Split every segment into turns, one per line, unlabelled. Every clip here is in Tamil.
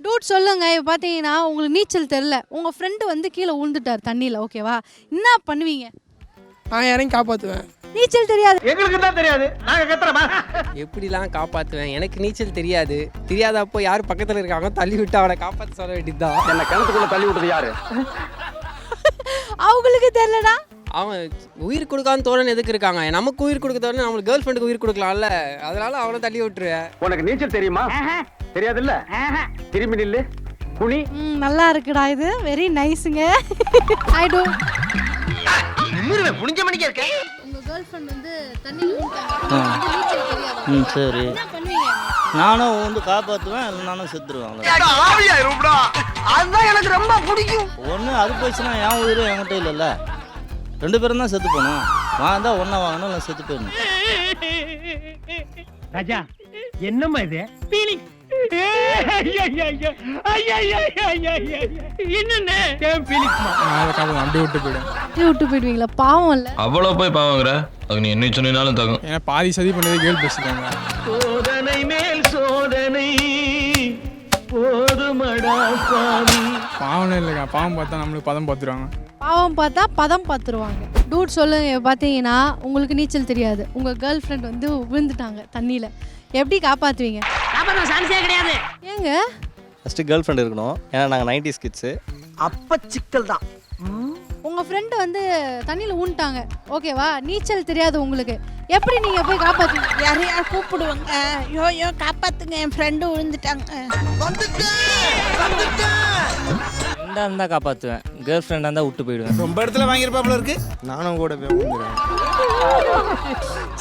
டூட் சொல்லுங்க. இப்போ பார்த்தீங்கன்னா உங்களுக்கு நீச்சல் தெரியல, உங்கள் ஃப்ரெண்டு வந்து கீழே விழுந்துட்டார் தண்ணியில், ஓகேவா? என்ன பண்ணுவீங்க?
நான் யாரையும் காப்பாற்றுவேன்.
நீச்சல் தெரியாது,
எங்களுக்கு தான் தெரியாது, நாங்க கத்துறோமா?
எப்படிலாம் காப்பாற்றுவேன்? எனக்கு நீச்சல் தெரியாது. தெரியாதப்போ யார் பக்கத்தில் இருக்காங்க தள்ளி விட்டு அவனை காப்பாற்ற சொல்ல வேண்டியதுதான்.
என்ன கிணத்துக்குள்ள தள்ளி விட்டது யாரு?
அவங்களுக்கு தெரியலடா.
அவன் உயிர் கொடுக்கான்னு தோழன் எதுக்கு இருக்காங்க? நமக்கு உயிர் கொடுக்க தோழன் நம்மளுக்கு கேர்ள் ஃப்ரெண்டுக்கு உயிர் கொடுக்கலாம்ல, அதனால அவனை தள்ளி விட்டுருவேன்.
உனக்கு நீச்சல் தெரியுமா? தெரியாது இல்ல. திரும்பி நில்லு, குனி.
நல்லா இருக்குடா, இது வெரி நைஸுங்க. ஐ டூ
புனிஞ்ச மணிக்கு இருக்க.
உங்கள் கேர்ள் ஃப்ரெண்ட் வந்து தண்ணியில் விழுந்துட்டாங்க, நீச்சல் தெரியாது,
சரி.
என்ன பண்ணுவீங்க?
நானும் வந்து காப்பாற்றுவேன், இல்லை நானும் செத்துருவேன்.
அதுதான் எனக்கு ரொம்ப பிடிக்கும்.
ஒன்று அது போயிடுச்சுன்னா என் உயிர் என்கிட்ட இல்லைல்ல, 2 பேரும் தான் செத்து போகணும். வாங்க ஒன்றா வாங்கணும், இல்லை செத்து போயிடணும்.
ராஜா, என்னம்மா இது? ஃபீலிங்.
விட்டு போயிடுவீங்களா? பாவம் இல்லை.
அவ்வளோ போய் பாவாங்கற அது நீ என்ன சொன்னாலும் தகும்.
ஏன்னா பாதி சதி பண்ணதே கேர்ள் பேசிட்டாங்க.
சோதனை மேல் சோதனை போதுமடா சாமி.
பாவம் இல்லைக்கா, பாவம் பார்த்தா நம்மளுக்கு பதம் பார்த்துருவாங்க.
பாவம் பார்த்தா பதம் பார்த்துருவாங்க. டூட் சொல்லுங்க. பார்த்தீங்கன்னா உங்களுக்கு நீச்சல் தெரியாது, உங்கள் கேர்ள் ஃப்ரெண்ட் வந்து விழுந்துட்டாங்க தண்ணியில், எப்படி காப்பாற்றுவீங்க?
சான்ஸே கிடையாது.
ஏங்க?
ஃபஸ்ட்டு கேர்ள் ஃப்ரெண்ட் இருக்கணும், ஏன்னா நாங்கள் 90s கிட்ஸு.
அப்ப சிக்கல் தான்.
உங்கள் ஃப்ரெண்டு வந்து தண்ணியில் ஊன்ட்டாங்க, ஓகேவா? நீச்சல் தெரியாது உங்களுக்கு, எப்படி நீங்கள் போய் காப்பாற்றுவீங்க?
யாரையா கூப்பிடுவாங்க, யோ காப்பாத்துங்க, என் ஃப்ரெண்டு விழுந்துட்டாங்க.
ஃப்ரெண்டாக இருந்தால் காப்பாற்றுவேன், கேர்ள் ஃப்ரெண்டாக இருந்தால் விட்டு போயிடுவேன்.
ரொம்ப இடத்துல வாங்கியிருப்பாப்புல இருக்கு.
நானும் கூட போய் விழுந்துருவேன்.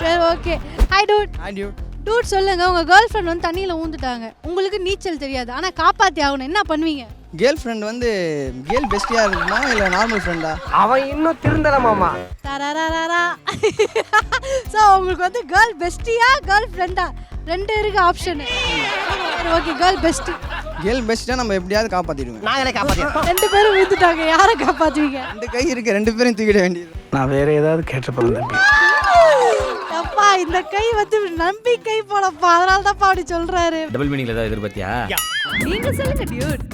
சரி, ஓகே. Hi dude. டூட் சொல்லுங்க. உங்கள் கேர்ள் ஃப்ரெண்ட் வந்து தண்ணியில் ஊந்துட்டாங்க, உங்களுக்கு நீச்சல் தெரியாது, ஆனால் காப்பாற்றி ஆகணும், என்ன பண்ணுவீங்க?
கேர்ள் ஃப்ரெண்ட் வந்து கேர்ள் பெஸ்டியா இருக்குமா இல்லை நார்மல் ஃப்ரெண்டா?
அவன் இன்னும் திருந்தலமாமா.
தரரரரா. ஸோ உங்களுக்கு வந்து கேர்ள் பெஸ்டியா கேர்ள் ஃப்ரெண்டா 2 இருக்கு ஆப்ஷன். சரி, ஓகே. Girl bestie.
கேர்ள் பெஸ்டியா நம்ம எப்படியாவது காப்பாற்றிடுவேன்.
நாங்களே காப்பாத்திட்டோம்.
2 பேரும் விழுந்துட்டாங்க, யாரை காப்பாற்றுவீங்க?
2 கை இருக்கு, 2 பேரும் தூக்கிட வேண்டியது.
நான் வேற ஏதாவது கேட்டப்பறேன்.
அப்பா, இந்த கை வந்து நம்பிக்கை போலப்பா, அதனால தான் அப்படி சொல்றாரு.
டபுள் மீனிங்ல ஏதாவது எதிர்பார்த்தியா?
நீங்க சொல்லுங்க டியூட்.